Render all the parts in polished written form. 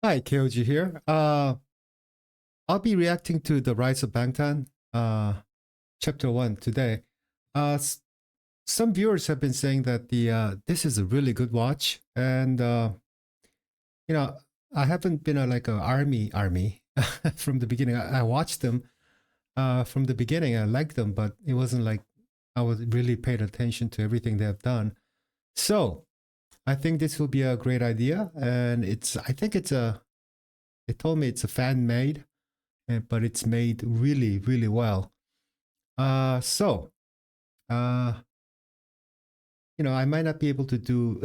Hi, KOG here. I'll be reacting to The Rise of BANGTAN, Chapter 1 today. Some viewers have been saying that this is a really good watch, and you know, I haven't been like a army from the beginning. I watched them from the beginning. I liked them, but it wasn't like I was really paying attention to everything they have done. So I think this will be a great idea, and I think it's a. They told me it's a fan made, but it's made really, really well. So, uh, I might not be able to do.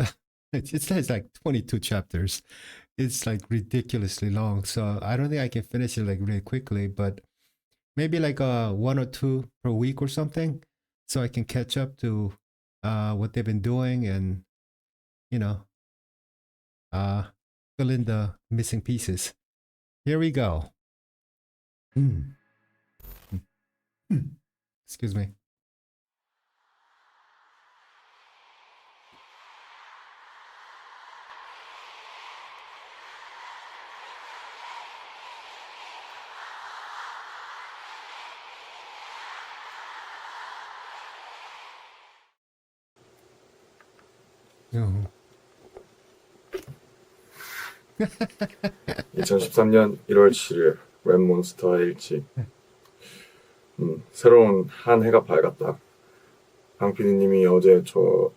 It says like 22 chapters. It's like ridiculously long, so I don't think I can finish it like really quickly. But maybe like one or two per week or something, so I can catch up to what they've been doing and you know uh, fill in the missing pieces. Here we go. Hmm. Excuse me. Oh. 2013년 1월 7일 랩몬스터의 일지. 새로운 한 해가 밝았다. 방 PD님이 어제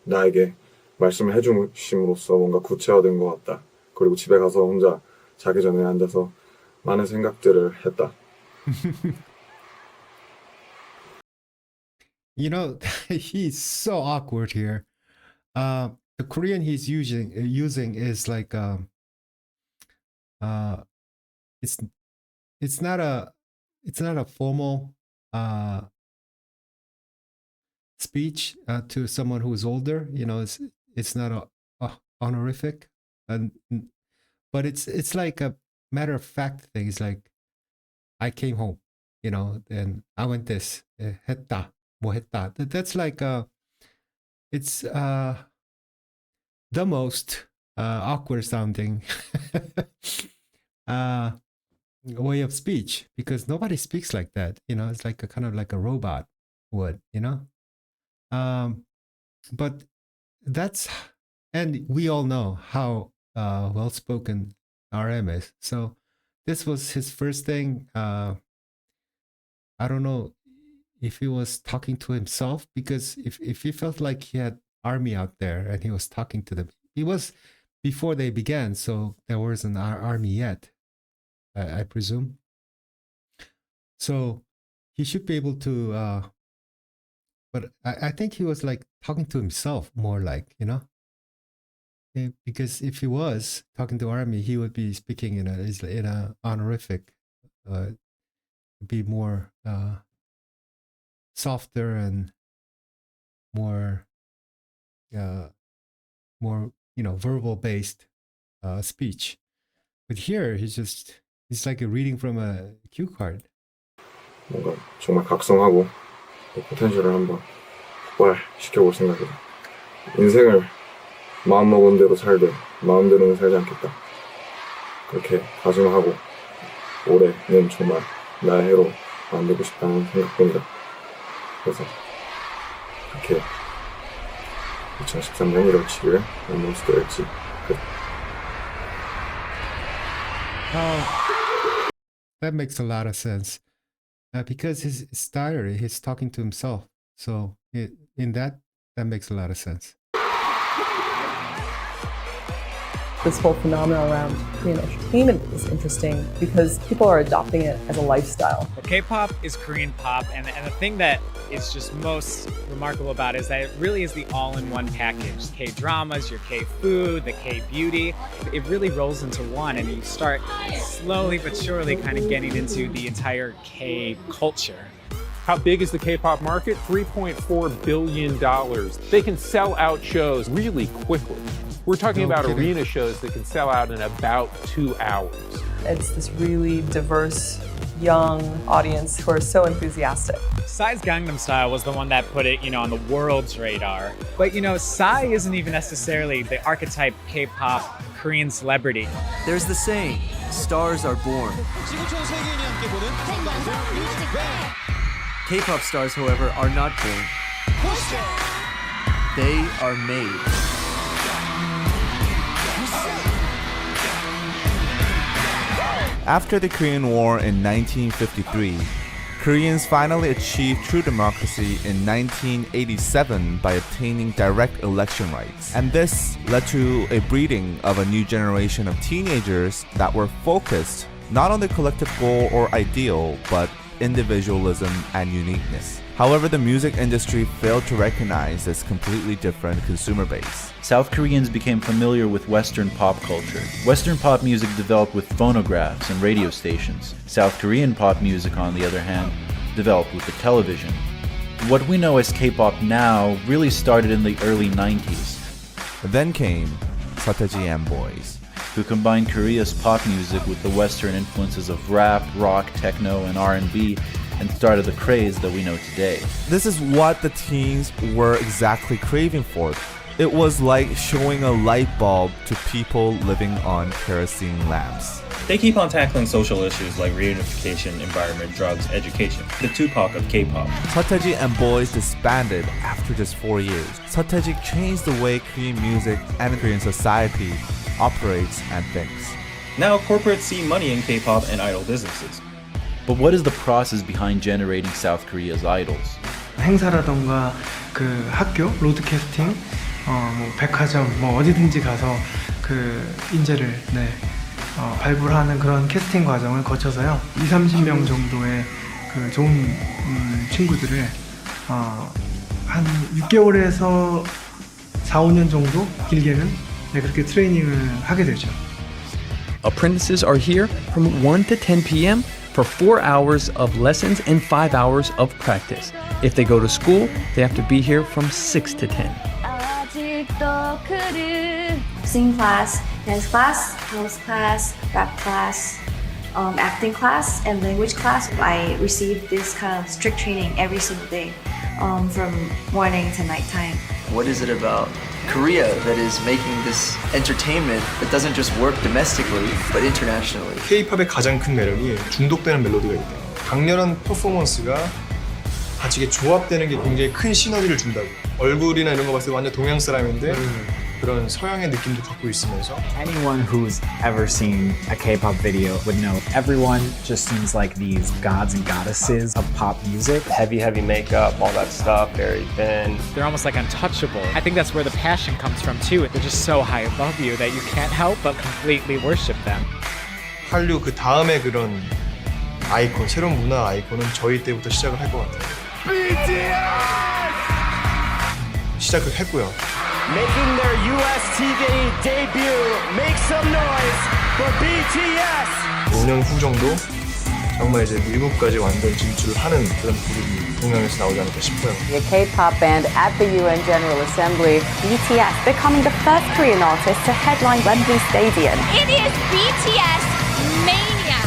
나에게 말씀을 해주심으로써 뭔가 구체화된 것 같다. 그리고 집에 가서 혼자 자기 전에 앉아서 많은 생각들을 했다. He's so awkward here. The Korean he's using is like it's it's not a formal speech to someone who's older. It's not a honorific, and but it's like a matter of fact thing. It's like I came home, and I went this 했다 뭐 했다. That's like it's the most awkward sounding way of speech because nobody speaks like that. It's like a kind of like a robot would. But that's, and we all know how well spoken RM is. So this was his first thing. I don't know if he was talking to himself, because if he felt like he had army out there and he was talking to them, he was before they began, so there wasn't army yet, I presume. So he should be able to, but I think he was like talking to himself more, like, because if he was talking to army, he would be speaking in a honorific, be more softer and more verbal based speech. But here he's like a reading from a cue card. 뭔가 정말 각성하고 포텐셜을 한번 폭발시켜볼 생각이다. 인생을 마음먹은 대로 살되 마음대로는 살지 않겠다. 그렇게 다짐하고 올해는 정말 나의 해로 만들고 싶다는 생각뿐이다. 그래서 이렇게 2013년 1월 7일 랩몬스터일지 끝. That makes a lot of sense. Because his diary, he's talking to himself. So that makes a lot of sense. This whole phenomenon around Korean entertainment is interesting because people are adopting it as a lifestyle. Well, K-pop is Korean pop, and the thing that is just most remarkable about it is that it really is the all-in-one package. K-dramas, your K-food, the K-beauty. It really rolls into one, and you start slowly but surely kind of getting into the entire K-culture. How big is the K-pop market? $3.4 billion. They can sell out shows really quickly. We're talking about arena shows that can sell out in about 2 hours. It's this really diverse, young audience who are so enthusiastic. Psy's Gangnam Style was the one that put it, on the world's radar. But, Psy isn't even necessarily the archetype K-pop Korean celebrity. There's the saying, stars are born. K-pop stars, however, are not born. They are made. After the Korean War in 1953, Koreans finally achieved true democracy in 1987 by obtaining direct election rights. And this led to a breeding of a new generation of teenagers that were focused not on the collective goal or ideal, but individualism and uniqueness. However, the music industry failed to recognize this completely different consumer base. South Koreans became familiar with Western pop culture. Western pop music developed with phonographs and radio stations. South Korean pop music, on the other hand, developed with the television. What we know as K-pop now really started in the early 90s. Then came Sataji and Boys, who combined Korea's pop music with the Western influences of rap, rock, techno, and R&B, and started the craze that we know today. This is what the teens were exactly craving for. It was like showing a light bulb to people living on kerosene lamps. They keep on tackling social issues like reunification, environment, drugs, education. The Tupac of K-pop. Sataji and Boys disbanded after just 4 years. Sataji changed the way Korean music and Korean society operates and thinks. Now corporates see money in K-pop and idol businesses. But what is the process behind generating South Korea's idols? 행사라던가 그 학교, 로드캐스팅, 뭐 백화점, 뭐 어디든지 가서 그 인재를 발굴하는 그런 캐스팅 과정을 거쳐서요. 20-30명 정도의 그 좋은 친구들을 한 6개월에서 4-5년 정도 길게는 그렇게 트레이닝을 하게 되죠. Apprentices are here from 1 to 10 p.m. for 4 hours of lessons and 5 hours of practice. If they go to school, they have to be here from 6 to 10. Singing class, dance class, house class, rap class, acting class, and language class. I receive this kind of strict training every single day, from morning to nighttime. What is it about Korea that is making this entertainment that doesn't just work domestically, but internationally? K-팝의 가장 큰 매력이 중독되는 멜로디가 있대요. 강렬한 퍼포먼스가 같이 이게 조합되는 게 굉장히 큰 시너지를 준다고. 얼굴이나 이런 거 봤을 때 완전 동양 사람인데 그런 서양의 느낌도 갖고 있으면서. Anyone who's ever seen a K-pop video would know everyone just seems like these gods and goddesses of pop music. Heavy makeup, all that stuff, very thin. They're almost like untouchable. I think that's where the passion comes from too. They're just so high above you that you can't help but completely worship them. 한류 그 다음에 그런 아이콘, 새로운 문화 아이콘은 저희 때부터 시작을 할 것 같아요. 시작을 했고요. Making their US TV debut, make some noise for BTS. 5년 후 정도 정말 이제 미국까지 완전 진출을 하는 그런 그룹이 동양에서 나오지 않을까 싶어요. The K-pop band at the UN General Assembly, BTS, becoming the first Korean artist to headline Wembley Stadium. It is BTS mania.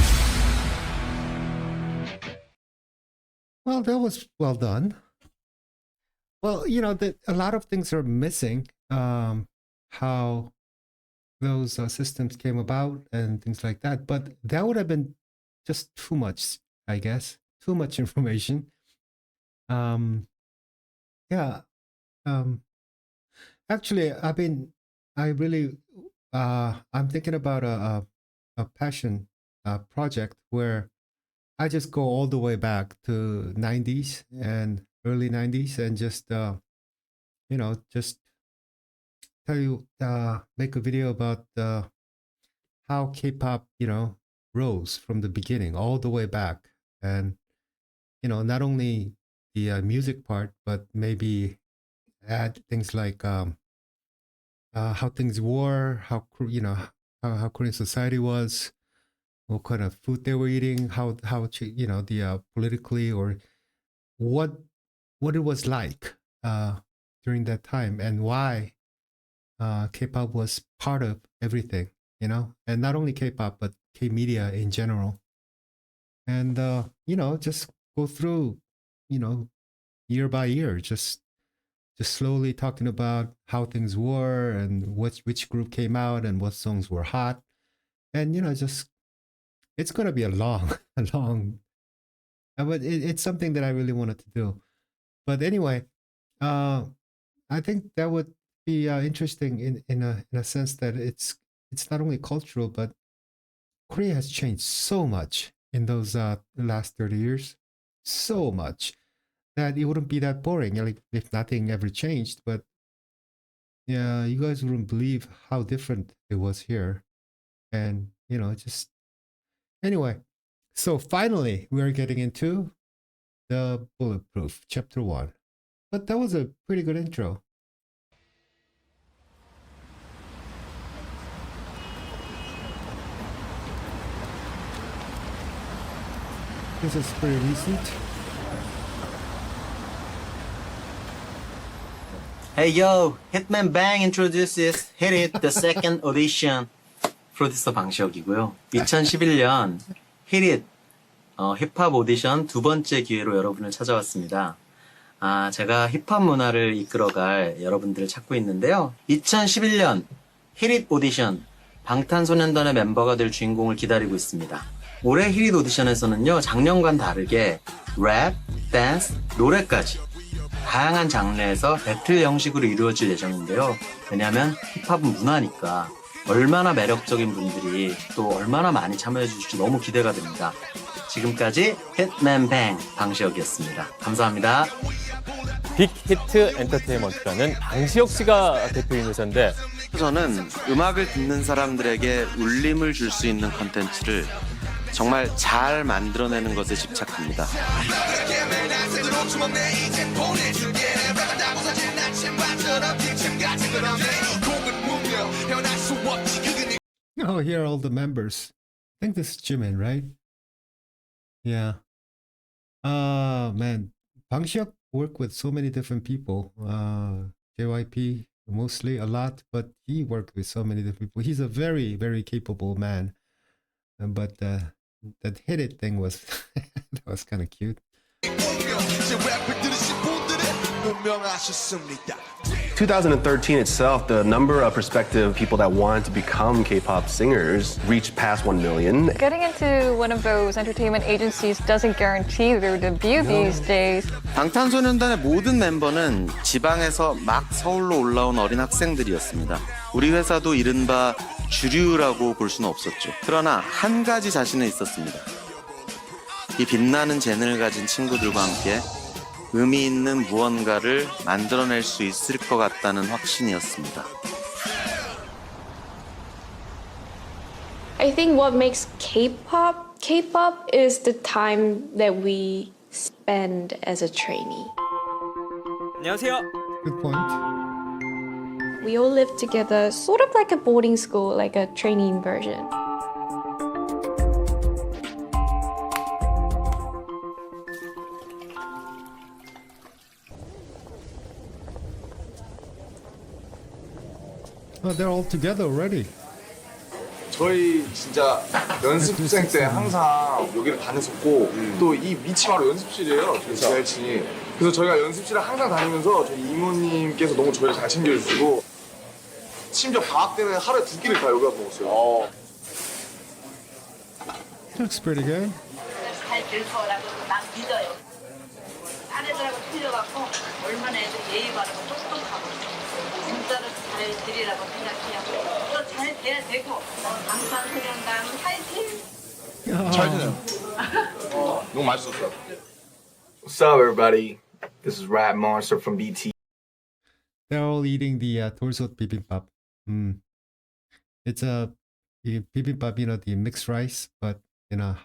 Well, that was well done. Well, you know, a lot of things are missing. How those systems came about and things like that. But that would have been just too much, I guess. Too much information. Yeah. Actually, I'm thinking about a passion project where I just go all the way back to 90s and early 90s and just, just tell you, make a video about how K-pop, rose from the beginning all the way back. And, not only the music part, but maybe add things like how things were, how Korean society was, what kind of food they were eating, how the politically or what it was like during that time and why K-pop was part of everything, and not only K-pop but K-media in general, and just go through, year by year, just just slowly talking about how things were and which group came out and what songs were hot. And, just, it's going to be a long, a long, but it's something that I really wanted to do. But anyway, I think that would be interesting in a sense that it's not only cultural, but Korea has changed so much in those last 30 years, so much that it wouldn't be that boring, like if nothing ever changed. But yeah, you guys wouldn't believe how different it was here, and just anyway. So finally, we are getting into the Bulletproof Chapter 1. But that was a pretty good intro. This is pretty recent. Hey yo, Hitman Bang introduces Hit It, the second audition. 프로듀서 방시혁이고요. 2011년 Hit It 힙합 오디션 두 번째 기회로 여러분을 찾아왔습니다. 제가 힙합 문화를 이끌어갈 여러분들을 찾고 있는데요. 2011년 Hit It 오디션, 방탄소년단의 멤버가 될 주인공을 기다리고 있습니다. 올해 Hit It 오디션에서는요, 작년과는 다르게 랩, 댄스, 노래까지 다양한 장르에서 배틀 형식으로 이루어질 예정인데요. 왜냐하면 힙합은 문화니까 얼마나 매력적인 분들이 또 얼마나 많이 참여해 주실지 너무 기대가 됩니다. 지금까지 hitman bang 방시혁이었습니다. 감사합니다. 빅히트 엔터테인먼트라는 방시혁 씨가 대표인 회사인데, 저는 음악을 듣는 사람들에게 울림을 줄 수 있는 컨텐츠를 정말 잘 만들어내는 것에 집착합니다. Oh, here are all the members. I think this is Jimin, right? Yeah. Man, Bang Seok worked with so many different people. JYP mostly a lot, but he worked with so many different people. He's a very, very capable man. But that Hit It thing was that was kind of cute. 2013 itself, the number of prospective people that wanted to become K-pop singers reached past 1 million. Getting into one of those entertainment agencies doesn't guarantee their debut these days. 방탄소년단의 모든 멤버는 지방에서 막 서울로 올라온 어린 학생들이었습니다. 우리 회사도 이른바 주류라고 볼 수는 없었죠. 그러나 한 가지 자신은 있었습니다. 이 빛나는 재능을 가진 친구들과 함께 의미 있는 무언가를 만들어낼 수 있을 것 같다는 확신이었습니다. I think what makes K-pop is the time that we spend as a trainee. 안녕하세요. Good point. We all live together, sort of like a boarding school, like a trainee version. Oh, they're all together already. 저희 진짜 연습생 때 항상 여기를 다녔었고 또 이 밑이 바로 연습실이에요. 저희 지하층이. 그래서 저희가 연습실을 항상 다니면서 저희 이모님께서 너무 저희를 잘 챙겨주시고 심지어 방학 때는 하루에 2끼를 다 여기 와서 먹었어요. Looks pretty good. 잘 될 거라고 난 믿어요. 딴 애들하고 틀려갖고 얼마나 애들 예의 바르고 똑똑하고 진짜로 잘 되리라고 생각해요. 또 잘 돼야 되고 방탄소년단 화이팅! 잘 되네요. 너무 맛있었어요. What's up, everybody? This is Rap Monster from BT. They're all eating the 돌솥 bibimbap. It's a bibimbap, the mixed rice, but in a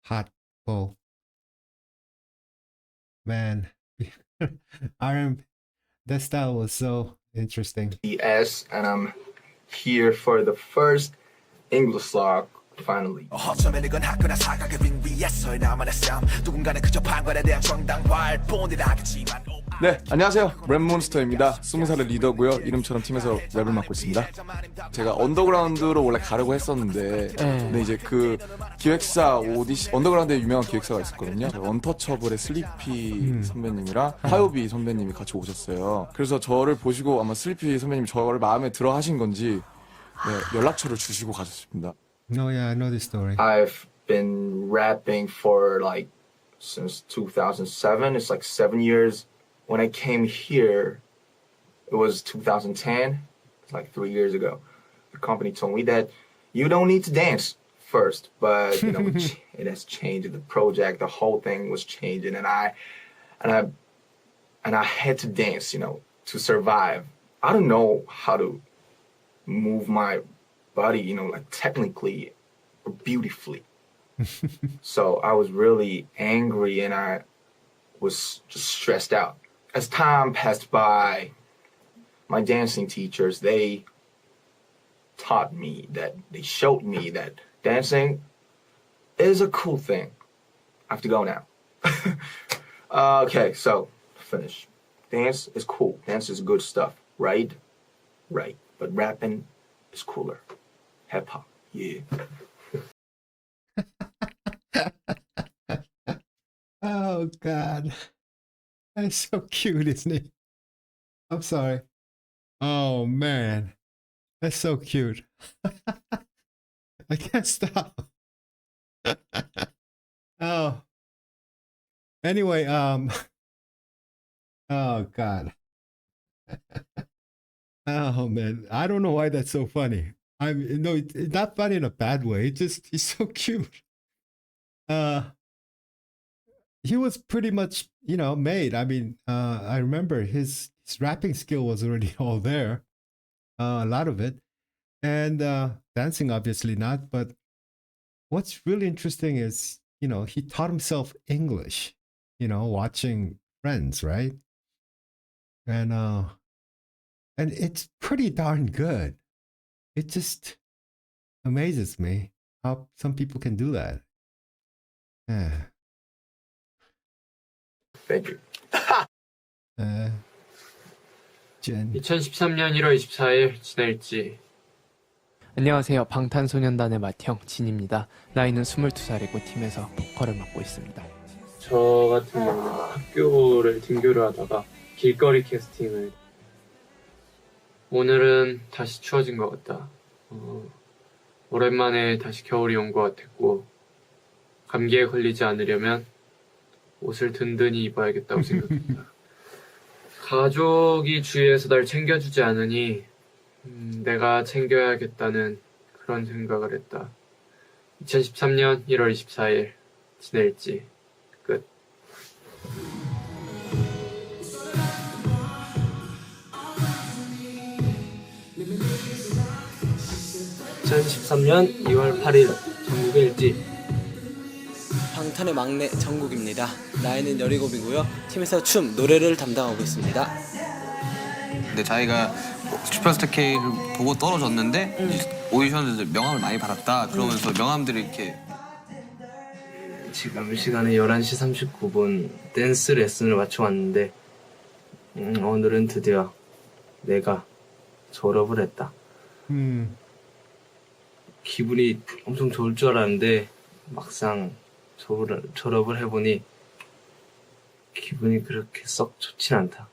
hot bowl. Man, that style was so interesting. ES, and I'm here for the first English slot finally. 어쩌면 이건 학교나 사각의 빈 위에서의 나만의 삶 누군가는 그저 판관에 대한 정당화일 뿐이라 하겠지만 네, 안녕하세요. 랩몬스터입니다. 20살의 리더고요. 이름처럼 팀에서 랩을 맡고 있습니다. 제가 언더그라운드로 원래 가려고 했었는데 근데 이제 그 기획사 오디션 언더그라운드에 유명한 기획사가 있었거든요. 언터처블의 슬리피 선배님이랑 화요비 선배님이 같이 오셨어요. 그래서 저를 보시고 아마 슬리피 선배님이 저를 마음에 들어 하신 건지 네, 연락처를 주시고 가셨습니다. No, yeah, I know this story. I've been rapping for like since 2007. It's like 7 years. When I came here, it was 2010. It's like 3 years ago. The company told me that you don't need to dance first, but you know it has changed. The project, the whole thing was changing, and I had to dance, you know, to survive. I don't know how to move my body, you know, like technically or beautifully. So I was really angry and I was just stressed out. As time passed by, my dancing teachers, they taught me that, they showed me that dancing is a cool thing. I have to go now. Okay, so finish. Dance is cool. Dance is good stuff, right? Right. But rapping is cooler. Hip hop, yeah. Oh God, that's so cute, isn't he? I'm sorry. Oh man, that's so cute. I can't stop. Oh. Anyway, oh God. Oh man, I don't know why that's so funny. No, it's not funny in a bad way. He's so cute. He was pretty much, you know, made. I mean, I remember his rapping skill was already all there, a lot of it, and dancing obviously not. But what's really interesting is, you know, he taught himself English, you know, watching Friends, right? And it's pretty darn good. It just amazes me how some people can do that. Yeah. Thank you. Jen. 2013년 1월 24일 지날지. 안녕하세요. 방탄소년단의 맏형 진입니다. 나이는 22살이고 팀에서 보컬을 맡고 있습니다. 저 같은 경우는 학교를 등교를 하다가 길거리 캐스팅을 오늘은 다시 추워진 것 같다. 오랜만에 다시 겨울이 온 것 같았고 감기에 걸리지 않으려면 옷을 든든히 입어야겠다고 생각했다. 가족이 주위에서 날 챙겨주지 않으니 내가 챙겨야겠다는 그런 생각을 했다. 2013년 1월 24일 지낼지 끝. 2013년 2월 8일 전국의 일지. 방탄의 막내 정국입니다. 나이는 17이고요. 팀에서 춤, 노래를 담당하고 있습니다. 근데 자기가 슈퍼스타 K를 보고 떨어졌는데 오디션에서 명함을 많이 받았다. 그러면서 명함들이 이렇게 지금 시간은 11시 39분 댄스 레슨을 마쳐 왔는데 오늘은 드디어 내가 졸업을 했다. 기분이 엄청 좋을 줄 알았는데 막상 졸업을 해보니 기분이 그렇게 썩 좋진 않다.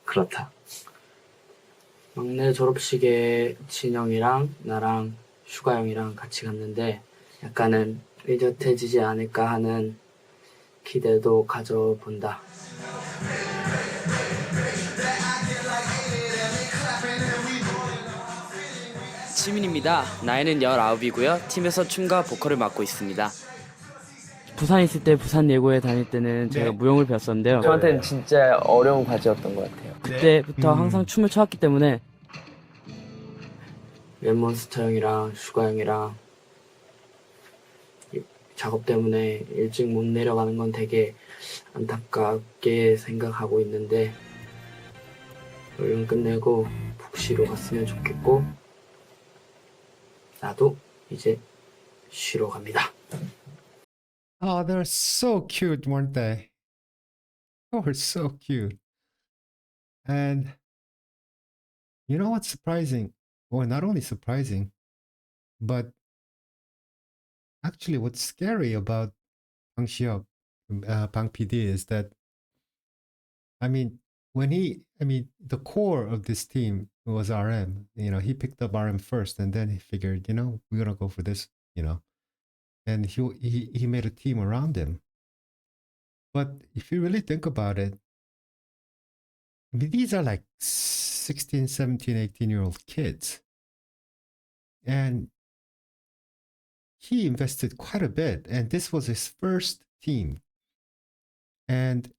그렇다. 막내 졸업식에 진영이랑 나랑 슈가 형이랑 같이 갔는데 약간은 의젓해지지 않을까 하는 기대도 가져본다. 시민입니다. 나이는 19이고요. 팀에서 춤과 보컬을 맡고 있습니다. 부산에 있을 때 부산 예고에 다닐 때는 제가 무용을 배웠었는데요. 저한테는 진짜 어려운 과제였던 것 같아요. 그때부터 항상 춤을 춰왔기 때문에 랩몬스터 형이랑 슈가 형이랑 작업 때문에 일찍 못 내려가는 건 되게 안타깝게 생각하고 있는데 얼른 끝내고 푹 쉬러 갔으면 좋겠고 나도 이제 쉬러 갑니다. Oh, they're so cute, weren't they? They were so cute. And you know what's surprising? Well, not only surprising, but actually what's scary about Bang Xiok, Bang PD is that, I mean, the core of this team was RM. You know, he picked up RM first, and then he figured, we're gonna go for this, and he made a team around him. But if you really think about it, I mean, these are like 16, 17, 18-year-old kids. And he invested quite a bit, and this was his first team. And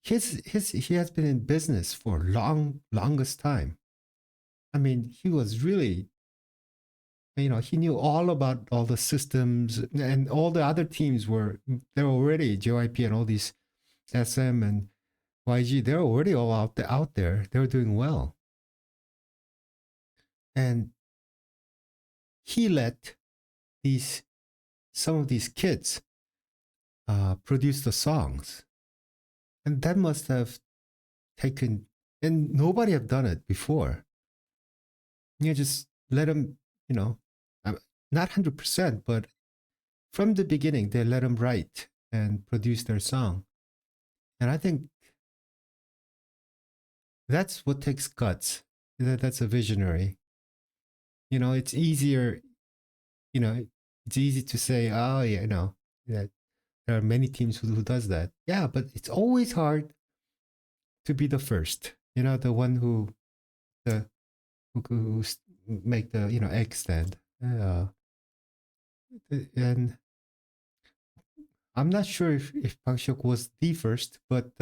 he has been in business for longest time. I mean, he was really, he knew all about all the systems, and all the other teams they're already JYP and all these SM and YG, they're already all out there. They're doing well. And he let some of these kids produce the songs. And that must have taken, and nobody have done it before. Just let them, not 100%, but from the beginning, they let them write and produce their song. And I think that's what takes guts. That's a visionary. It's easier, it's easy to say, oh, yeah, that there are many teams who does that. Yeah, but it's always hard to be the first, the one who make the egg stand. And I'm not sure if Bang Xiok was the first, but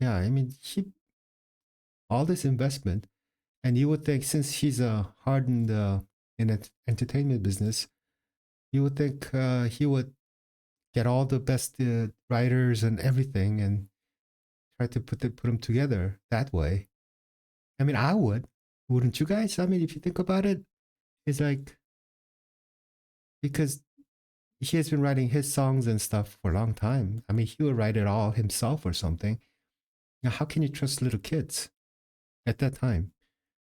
yeah, I mean, all this investment, and you would think, since he's hardened in entertainment business, you would think he would get all the best writers and everything and try to put them together that way. I mean, I wouldn't you guys? I mean, if you think about it, it's like, because he has been writing his songs and stuff for a long time. I mean, he would write it all himself or something. Now, how can you trust little kids at that time?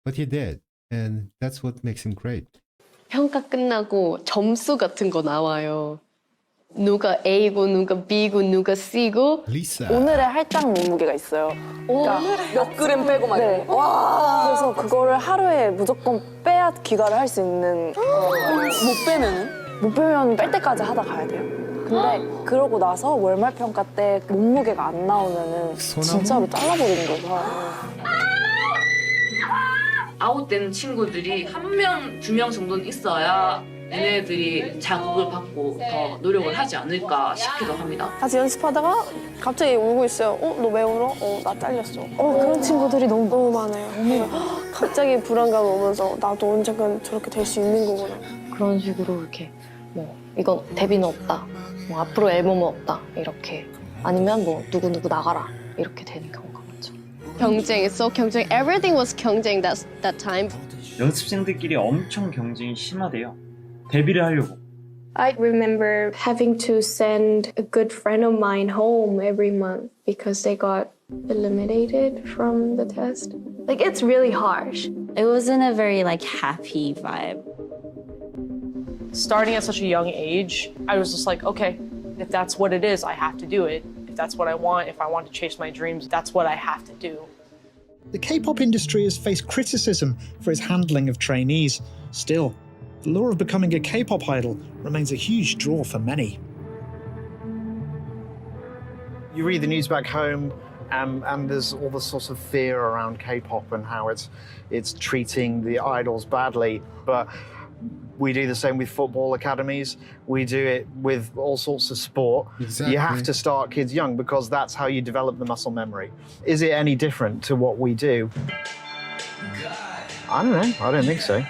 But he did, and that's what makes him great. 평가 끝나고 점수 같은 거 나와요. 누가 A고 누가 B고 누가 C고. 리사. 오늘의 할당 몸무게가 있어요. 그러니까 몇 그램 빼고 막. 네. 와. 그래서 그거를 하루에 무조건 빼야 귀가를 할 수 있는. 못 빼면은? 못 빼면 뺄 때까지 하다 가야 돼요. 근데 그러고 나서 월말 평가 때 몸무게가 안 나오면은 진짜로 잘라버리는 거죠. 아웃된 친구들이 한 명, 두 명 정도는 있어야 얘네들이 자극을 받고 더 노력을 하지 않을까 싶기도 합니다. 같이 연습하다가 갑자기 울고 있어요. 너 왜 울어? 나 잘렸어. 그런 친구들이 너무 많아요. 갑자기 불안감 오면서 나도 언젠간 저렇게 될 수 있는 거구나. 그런 식으로 이렇게 이건 데뷔는 없다. 앞으로 앨범은 없다. 이렇게. 아니면 누구 나가라. 이렇게 되는 경우가 많죠. 경쟁, so 경쟁. Everything was 경쟁 that time. 연습생들끼리 엄청 경쟁이 심하대요. 데뷔를 하려고. I remember having to send a good friend of mine home every month because they got eliminated from the test. Like, it's really harsh. It wasn't a very happy vibe. Starting at such a young age, I was just like, okay, if that's what it is, I have to do it. If that's what I want, if I want to chase my dreams, that's what I have to do. The K-pop industry has faced criticism for its handling of trainees. Still, the lure of becoming a K-pop idol remains a huge draw for many. You read the news back home, and there's all the sorts of fear around K-pop and how it's treating the idols badly. But we do the same with football academies. We do it with all sorts of sport. Exactly. You have to start kids young because that's how you develop the muscle memory. Is it any different to what we do? I don't know. I don't think so.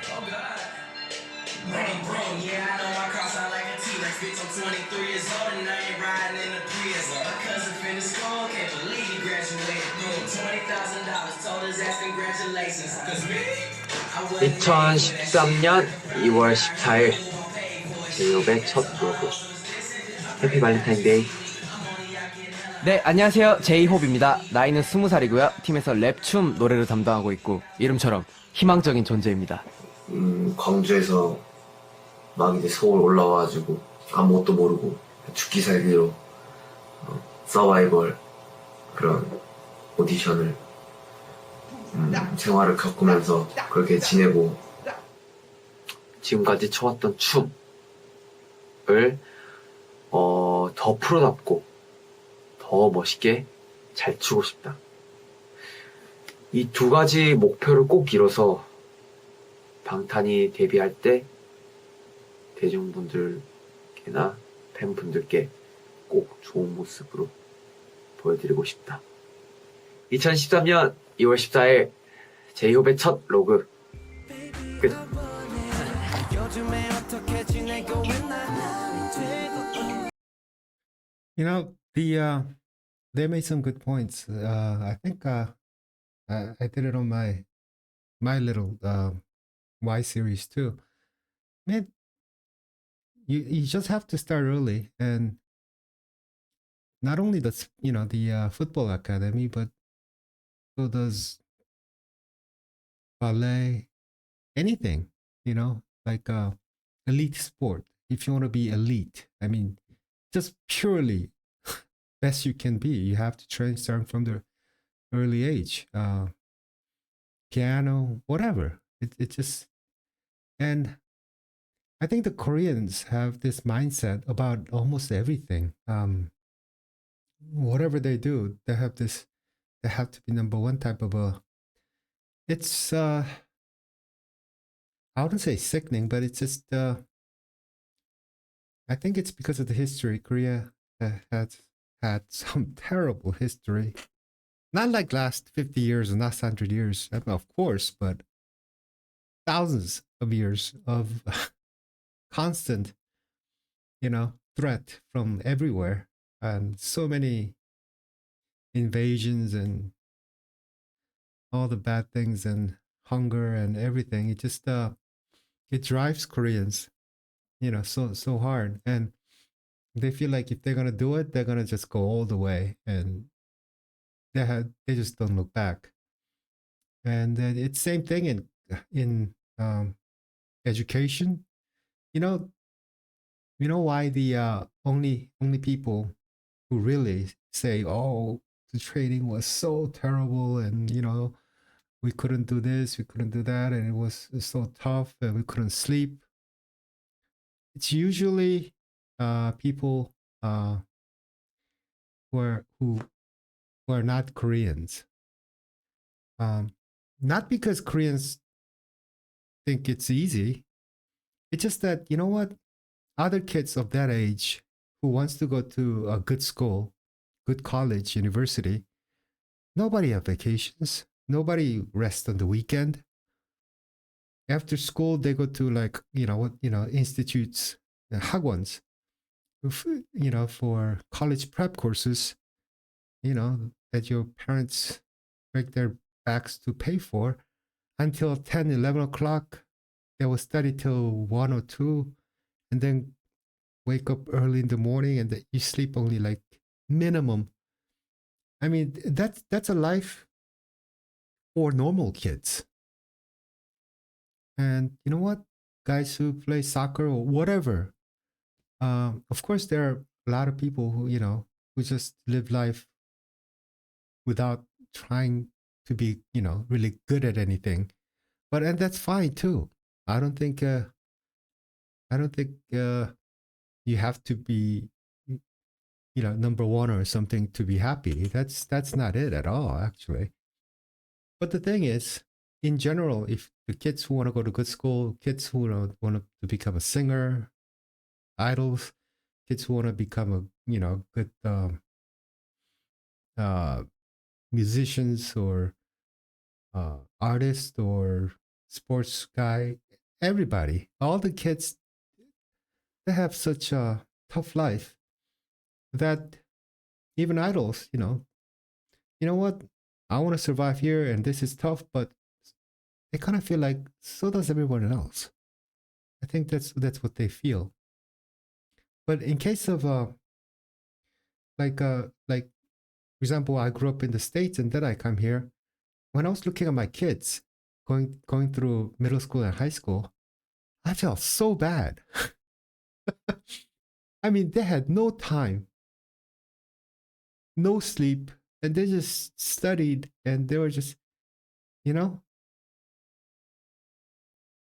(2013년 2월 14일) 제이홉의 첫 로그. 해피 발렌타인데이. 네, 안녕하세요. 제이홉입니다. 나이는 20살이고요. 팀에서 랩, 춤, 노래를 담당하고 있고 이름처럼 희망적인 존재입니다. 광주에서 막 이제 서울 올라와가지고 아무것도 모르고 죽기 살기로 서바이벌 그런 오디션을 생활을 겪으면서 그렇게 지내고 지금까지 쳐왔던 춤을 더 프로답고 더 멋있게 잘 추고 싶다. 이 두 가지 목표를 꼭 이뤄서 방탄이 데뷔할 때 대중분들께나 팬분들께 꼭 좋은 모습으로 보여드리고 싶다. 2013년 2월 14일 제이홉의 첫 로그 끝. You know, they made some good points. I think I did it on my little Y series too. Man, you just have to start early, and not only does the football academy, but so does ballet, anything. Like elite sport. If you want to be elite, I mean, just purely best you can be. You have to train starting from the early age. Piano, whatever. It just, and I think the Koreans have this mindset about almost everything. Whatever they do, they have to be number one type of a. It's I wouldn't say sickening, but it's just I think it's because of the history. Korea has had some terrible history. Not like last 50 years or last 100 years, of course, but thousands of years of constant, threat from everywhere, and so many invasions and all the bad things and hunger and everything. It just it drives Koreans, so hard, and they feel like if they're gonna do it, they're gonna just go all the way, and they just don't look back. And then it's same thing in education. You know why the only people who really say, "Oh, the training was so terrible," and we couldn't do this, we couldn't do that, and it was so tough, and we couldn't sleep. It's usually people who are not Koreans. Not because Koreans think it's easy. It's just that, you know what? Other kids of that age who wants to go to a good school, good college, university, nobody have vacations. Nobody rests on the weekend. After school, they go to like, institutes, 학원s, for college prep courses, that your parents break their backs to pay for until 10, 11 o'clock. They will study till 1 or 2 and then wake up early in the morning, and you sleep only like minimum. I mean, that's a life for normal kids. And you know what? Guys who play soccer or whatever, of course, there are a lot of people who just live life without trying to be, really good at anything. And that's fine too. I don't think you have to be, number one or something to be happy. That's not it at all, actually. But the thing is, in general, if the kids who want to go to good school, kids who want to become a singer, idols, kids who want to become a good musicians or artist or sports guy, everybody, all the kids, they have such a tough life that even idols, you know what? I want to survive here and this is tough, but they kind of feel like so does everyone else. I think that's what they feel. But in case of like for example, I grew up in the States and then I come here. When I was looking at my kids going through middle school and high school, I felt so bad. I mean, they had no time, no sleep, and they just studied and they were just, you know,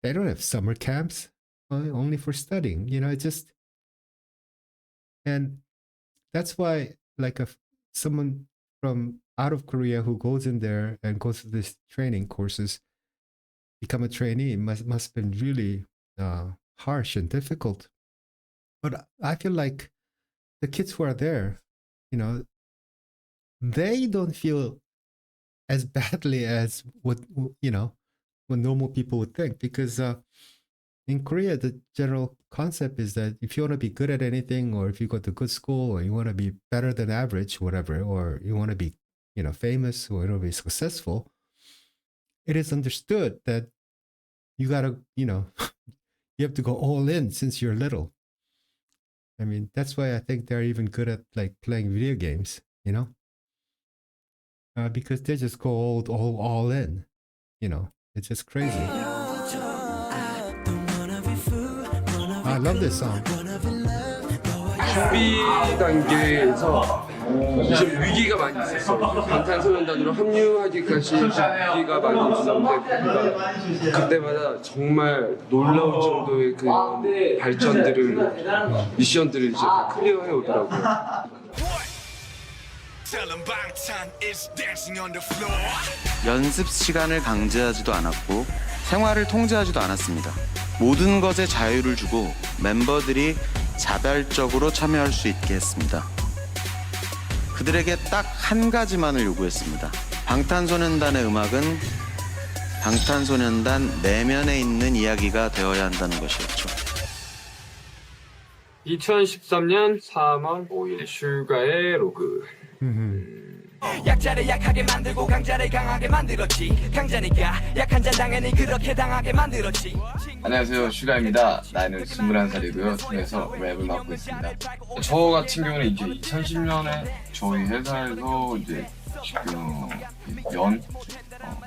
they don't have summer camps only for studying, you know, it just, and that's why like someone from out of Korea who goes in there and goes to this training courses, become a trainee, must have been really harsh and difficult. But I feel like the kids who are there, you know, they don't feel as badly as what, you know, what normal people would think, because in Korea the general concept is that if you want to be good at anything, or if you go to good school, or you want to be better than average, whatever, or you want to be, you know, famous, or you want to be successful, it is understood that you gotta, you know, you have to go all in since you're little. I mean, that's why I think they're even good at like playing video games, you know, because they just go all in, you know. It's just crazy. I love this song. 준비 단계에서 좀 위기가 많이 있었어. 방탄소년단으로 합류하기까지 위기가 많이 있었는데 그때마다 정말 놀라울 정도의 그 발전들을 미션들을 이제 다 클리어해 오더라고요. 연습 시간을 강제하지도 않았고 생활을 통제하지도 않았습니다. 모든 것에 자유를 주고 멤버들이 자발적으로 참여할 수 있게 했습니다. 그들에게 딱 한 가지만을 요구했습니다. 방탄소년단의 음악은 방탄소년단 내면에 있는 이야기가 되어야 한다는 것이었죠. 2013년 3월 5일 슈가의 로그. 약자를 약하게 만들고 강자를 강하게 만들었지. 강자니까 약한 자 당연히 그렇게 당하게 만들었지. 안녕하세요, 슈가입니다. 나이는 21살이고요. 팀에서 랩을 맡고 있습니다. 저 같은 경우는 이제 2010년에 저희 회사에서 이제 지금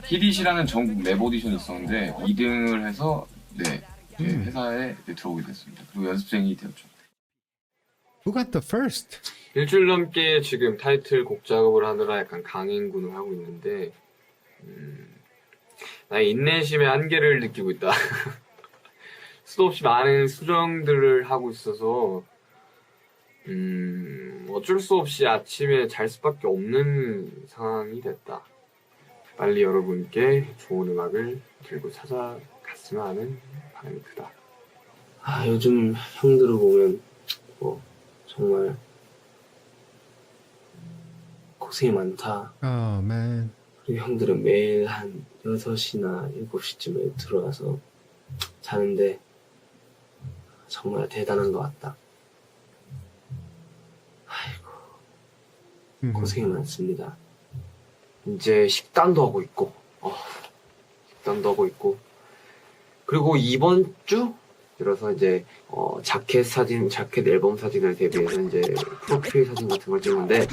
히릿이라는 전국 랩 오디션이 있었는데 2등을 해서 네, 회사에 들어오게 됐습니다. 그리고 연습생이 되었죠. Who got the first? 일주일 넘게 지금 타이틀 곡 작업을 하느라 약간 강행군을 하고 있는데 나의 인내심의 한계를 느끼고 있다. 수도 없이 많은 수정들을 하고 있어서 어쩔 수 없이 아침에 잘 수밖에 없는 상황이 됐다. 빨리 여러분께 좋은 음악을 들고 찾아갔으면 하는 바람이 크다. 아, 요즘 형들을 보면 뭐 정말 고생이 많다. Oh, man. 그리고 형들은 매일 한 6시나 7시쯤에 들어와서 자는데 정말 대단한 것 같다. 아이고, 고생이 많습니다. 이제 식단도 하고 있고, 그리고 이번 주 들어서 이제 자켓 앨범 사진을 대비해서 이제 프로필 사진 같은 걸 찍는데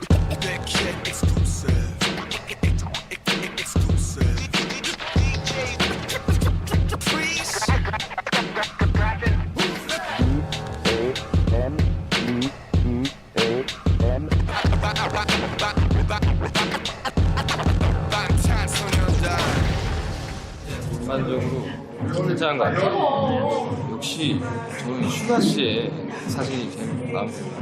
전반적으로 괜찮은 것 같아요. 역시 저는 슈가 씨의 사진이 제일 마음에 들어요.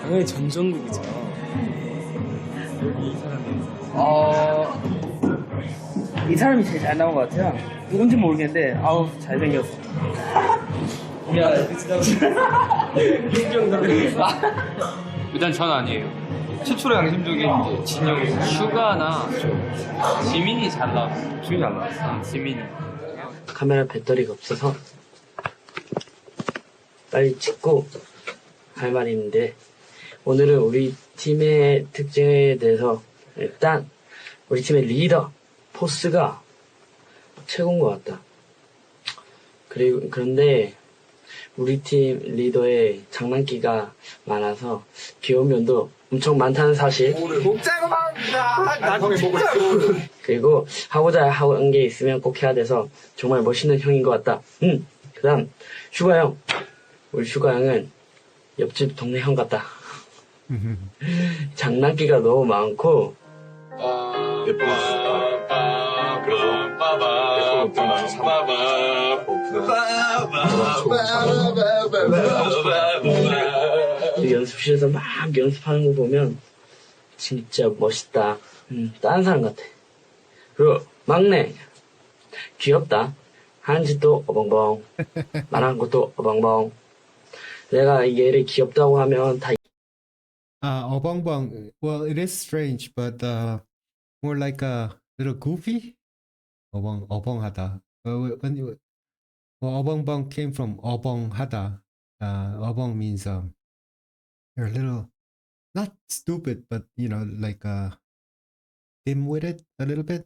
당연히 전정국이죠. 여기 이 사람이 제일 잘 나온 것 같아요. 누군지 모르겠는데 아우 잘생겼어. 야, 일단 전 아니에요. 최초로 양심적인 이제 진영이 슈가나 지민이 잘 나왔어. 지민이 잘 나왔어. 지민이. 카메라 배터리가 없어서 빨리 찍고 할 말이 있는데 오늘은 우리 팀의 특징에 대해서 일단 우리 팀의 리더 포스가 최고인 것 같다. 그런데 우리 팀 리더의 장난기가 많아서 귀여운 면도 엄청 많다는 사실. 목자고 나 형이 보고 있어. 그리고 하고자 하는 게 있으면 꼭 해야 돼서 정말 멋있는 형인 것 같다. 그다음 슈가 형. 우리 슈가 형은 옆집 동네 형 같다. 장난기가 너무 많고 연습실에서 막 연습하는 거 보면 진짜 멋있다. 다른 사람 같아. 그리고 막내 귀엽다. 하는 짓도 어벙벙 말하는 것도 어벙벙. 내가 얘를 귀엽다고 하면 다 어벙벙. Well, it is strange, but more like a little goofy. 어벙하다. Well, 어벙벙 came from 어벙하다. 어벙 means you're a little not stupid, but like dim-witted a little bit.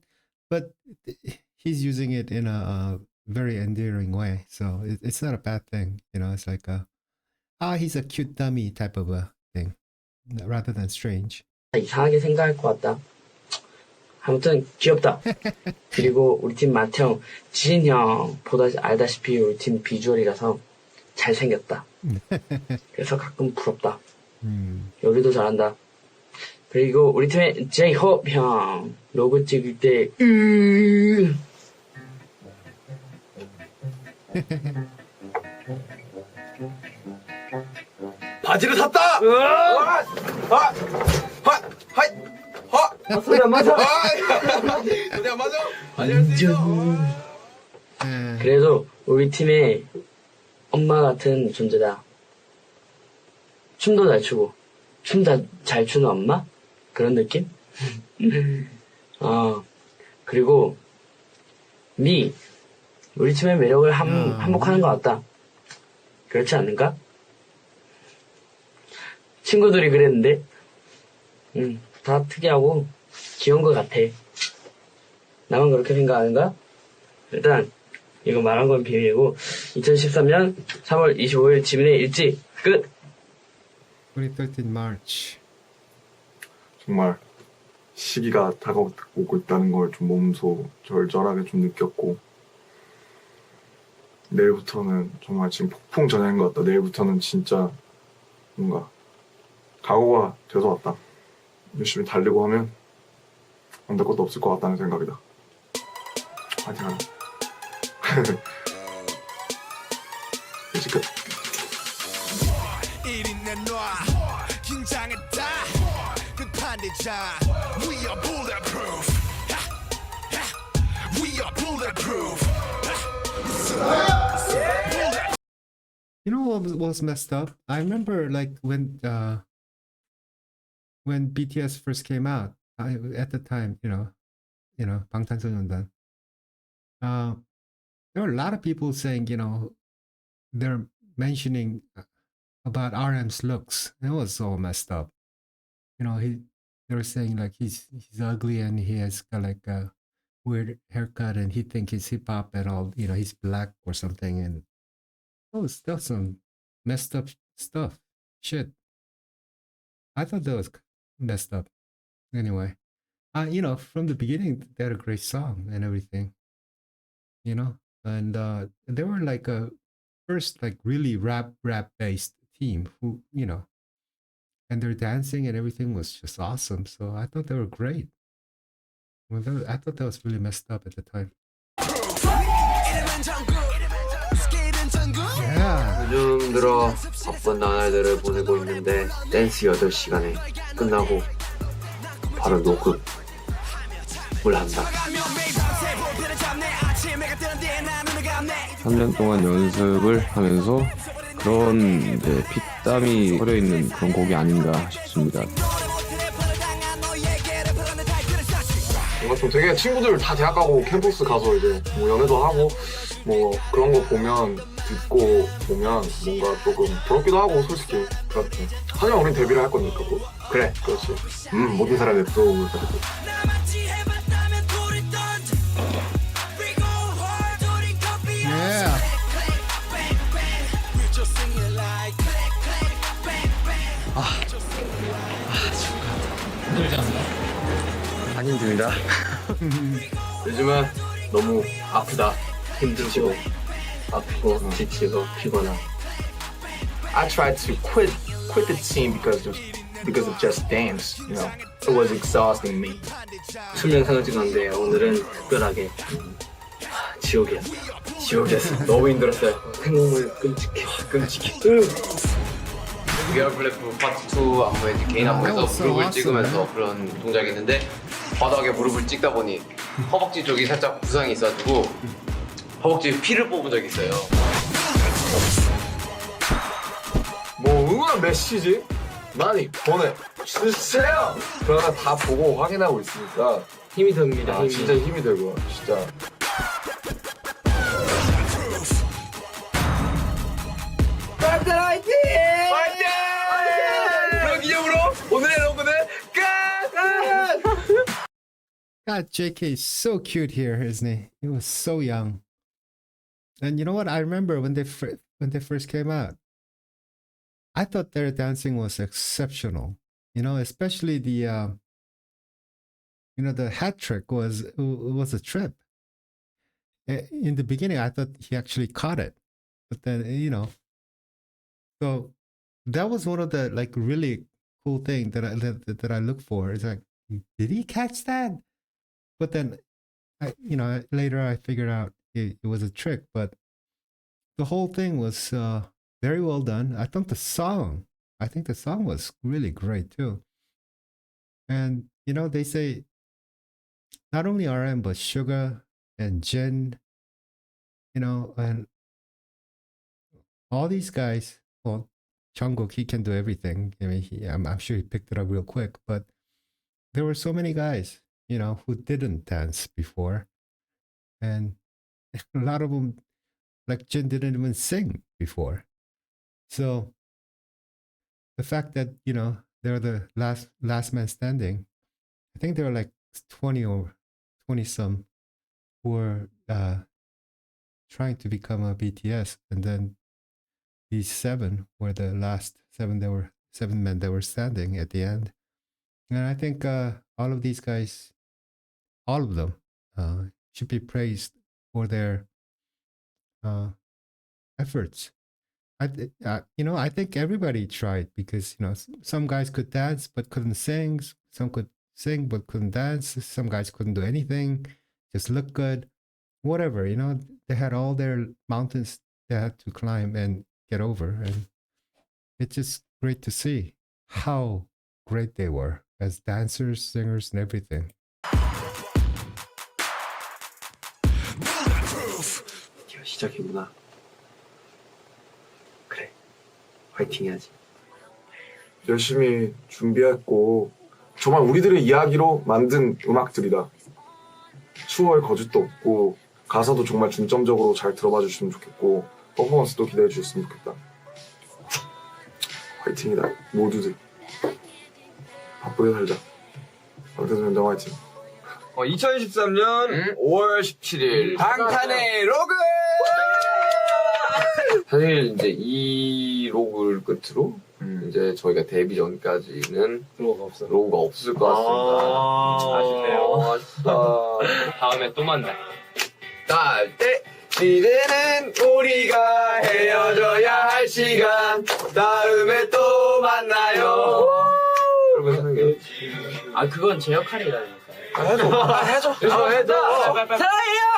But he's using it in a very endearing way, so it's not a bad thing. It's like he's a cute dummy type of a thing, rather than strange. 이상하게 생각할 것 같다. 아무튼 귀엽다. 그리고 우리 팀 마태형, 지인 형 알다시피 우리 팀 비주얼이라서 잘생겼다. 그래서 가끔 부럽다. 요리도 잘한다. 그리고 우리 팀의 제이홉 형 로고 찍을 때 바지를 샀다. 소리 안 맞아. 소리 안 맞아. 그래도 우리 팀의 엄마 같은 존재다. 춤도 잘 추고 춤 잘 추는 엄마? 그런 느낌? 그리고 우리 팀의 매력을 한몫하는 것 같다. 그렇지 않는가? 친구들이 그랬는데 다 특이하고 귀여운 것 같아. 나만 그렇게 생각하는가? 일단 이거 말한 건 비밀이고 2013년 3월 25일 지민의 일지 끝! 2013 March. 정말 시기가 다가오고 있다는 걸 좀 몸소 절절하게 좀 느꼈고 내일부터는 정말 지금 폭풍 전야인 것 같다. 내일부터는 진짜 뭔가 각오가 돼서 왔다. 열심히 달리고 하면 안 될 것도 없을 것 같다는 생각이다. 파이팅 하자. 이제 끝. We are bulletproof. We are bulletproof. You know what was messed up? I remember like when BTS first came out. At the time, 방탄소년단. There were a lot of people saying, they're mentioning about RM's looks. It was so messed up. They were saying like he's ugly and he has got like a weird haircut and he think he's hip hop and all. He's black or something, and still some messed up stuff. Shit. I thought that was messed up. Anyway, from the beginning they had a great song and everything. And they were like a first like really rap based team who and their dancing and everything was just awesome. So I thought they were great. I thought that was really messed up at the time. Yeah. 요즘 들어 바쁜 나날들을 보내고 있는데 댄스 8시간에 끝나고 바로 녹음을 한다. 3년 동안 연습을 하면서 그런 이제 핏땀이 서려 있는 그런 곡이 아닌가 싶습니다. 뭔가 좀 되게 친구들 다 대학 가고 캠퍼스 가서 이제 뭐 연애도 하고 뭐 그런 거 보면 듣고 보면 뭔가 조금 부럽기도 하고 솔직히 그렇죠. 하지만 우린 데뷔를 할 거니까 뭐. 그래 그렇지. 모든 사람의 부러움을 가지고. 힘들지 않나? 안 힘듭니다. 요즘은 너무 아프다. 힘들고 아프고 지치고 피곤하고. I tried to quit the team because of just dance. You know, it was exhausting me. 수면상을 찍었는데 오늘은 특별하게 지옥이었어. 지옥이었어. 너무 힘들었어요. 생각만 끔찍해. 끔찍해. 리얼 블랙프루프 파트 2 안무에 개인 안무에서 무릎을 찍으면서 그런 동작이 있는데 바닥에 무릎을 찍다 보니 허벅지 쪽이 살짝 부상이 있어가지고 허벅지에 피를 뽑은 적이 있어요. 뭐 응원한 메시지 많이 보내주세요. 그러나 다 보고 확인하고 있으니까 힘이 됩니다. 힘이. 진짜 힘이 되고 진짜. 빵탄 화이팅! 화이팅! 그런 기념으로 오늘의 로그는 끝! God, JK is so cute here, isn't he? He was so young. And you know what? I remember when they first came out, I thought their dancing was exceptional. You know, especially the the hat trick was a trip. In the beginning, I thought he actually caught it, but then so that was one of the like really cool thing that I look for. It's like, did he catch that? But then, later I figured out it was a trick. But the whole thing was very well done. I think the song was really great too. And they say not only RM but Suga and Jin, and all these guys. Well, Jungkook, he can do everything. I mean, I'm sure he picked it up real quick. But there were so many guys, who didn't dance before, and a lot of them, like Jin, didn't even sing before. So the fact that they're the last man standing, I think there were like 20 or 20 some who were trying to become a BTS, and then these 7 were the last 7 men that were standing at the end. And I think all of these guys, all of them, should be praised for their efforts. I think everybody tried, because some guys could dance but couldn't sing. Some could sing but couldn't dance. Some guys couldn't do anything, just look good. Whatever, they had all their mountains they had to climb and get over, and it's just great to see how great they were as dancers, singers, and everything. 시작이구나. 그래, 화이팅 해야지. 열심히 준비했고 정말 우리들의 이야기로 만든 음악들이다. 추월 거짓도 없고 가사도 정말 중점적으로 잘 들어봐 주시면 좋겠고 퍼포먼스도 기대해 주셨으면 좋겠다. 화이팅이다. 모두들 바쁘게 살자. 방탄소년단 연장 화이팅. 2013년 5월 17일 방탄의 로그! 사실 이제 이 로그를 끝으로 이제 저희가 데뷔 전까지는 로고가 없을 것 같습니다. 아쉽네요. 아쉽다. 다음에 또 만나. 때 이제는 우리가 헤어져야 할 시간. 다음에 또 만나요. 여러분 생각해요. 아 그건 제 역할이라니까. 해줘.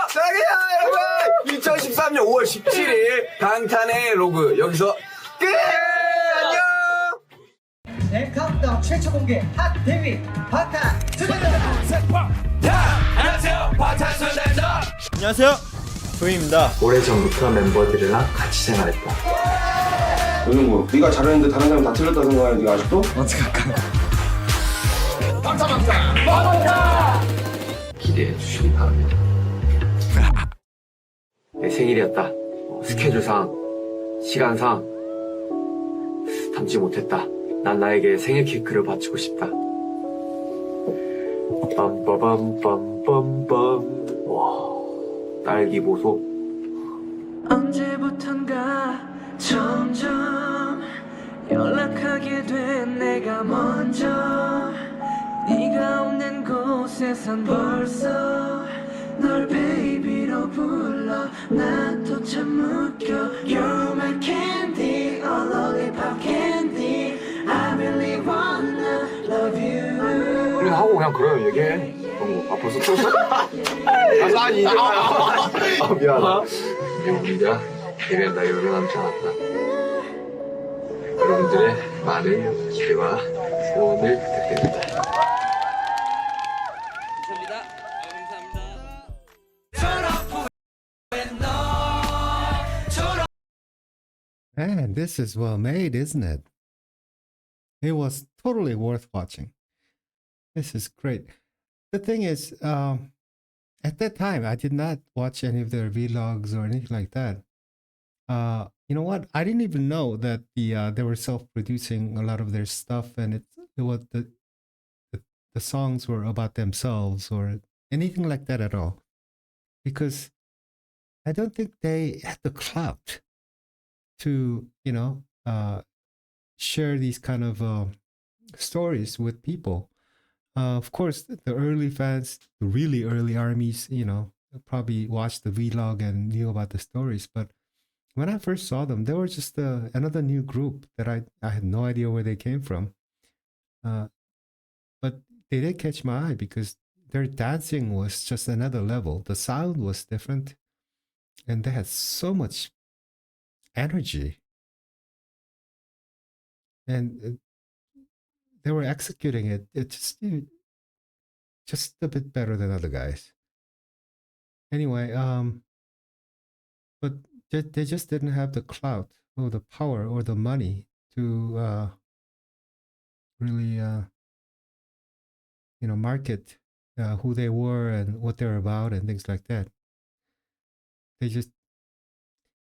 사랑해요 여러분. 2013년 5월 17일 방탄의 로그 여기서 끝. 안녕. 네, 카운트다운 최초 공개 핫 데뷔 방탄소년단. 안녕하세요 방탄소년단입니다. 안녕하세요 조이입니다. 오래전부터 멤버들이랑 같이 생활했다. 너는 뭐 네가 잘했는데 다른 사람 다 틀렸다 생각하는 네가 아직도? 어떻게 할까요? 방탄 기대해 주시기 바랍니다. 내 생일이었다. 스케줄상 시간상 담지 못했다. 난 나에게 생일 케이크를 바치고 싶다. 빰빠밤빰빰빰. 와, 딸기 보소. 언제부턴가 점점 연락하게 된 내가 먼저 네가 없는 곳에선 벌써 널 베이비로 불러 나도 참 웃겨 You're my candy, a lollipop candy I really wanna love you 우리 하고 그냥 그래요 얘기해. 아 벌써 쳤어? 아니 미안하다. 우리가 데뷔한 날이 얼마 남지 않았다. 여러분들의 많은 기대와 소원을 부탁드립니다. Man, this is well made, isn't it? It was totally worth watching. This is great. The thing is, at that time, I did not watch any of their vlogs or anything like that. You know what? I didn't even know that they were self-producing a lot of their stuff, and it was the songs were about themselves or anything like that at all, because I don't think they had the clout to share these kind of stories with people. Of course, the early fans, the really early armies, probably watched the vlog and knew about the stories. But when I first saw them, they were just another new group that I had no idea where they came from. But they did catch my eye because their dancing was just another level. The sound was different, and they had so much energy. And they were executing it. It's just a bit better than other guys. Anyway, but they just didn't have the clout or the power or the money to really, market who they were and what they're about and things like that. They just,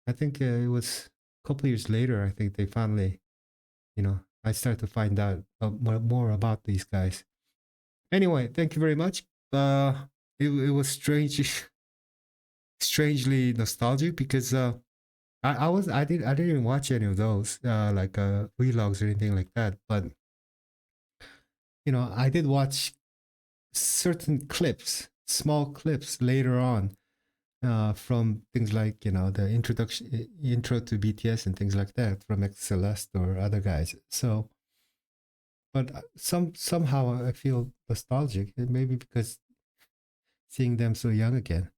I think it was a couple years later, I think they finally, I started to find out more about these guys. Anyway, thank you very much. It was strangely nostalgic because I didn't even watch any of those like vlogs or anything like that. But I did watch certain clips, small clips later on from things like the intro to BTS and things like that from X Celeste or other guys. So. But somehow I feel nostalgic, maybe because seeing them so young again.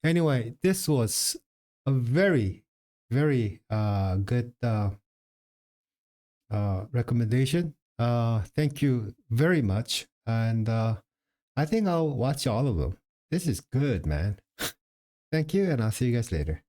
Anyway, this was a very, very good recommendation. Thank you very much. And I think I'll watch all of them. This is good, man. Thank you, and I'll see you guys later.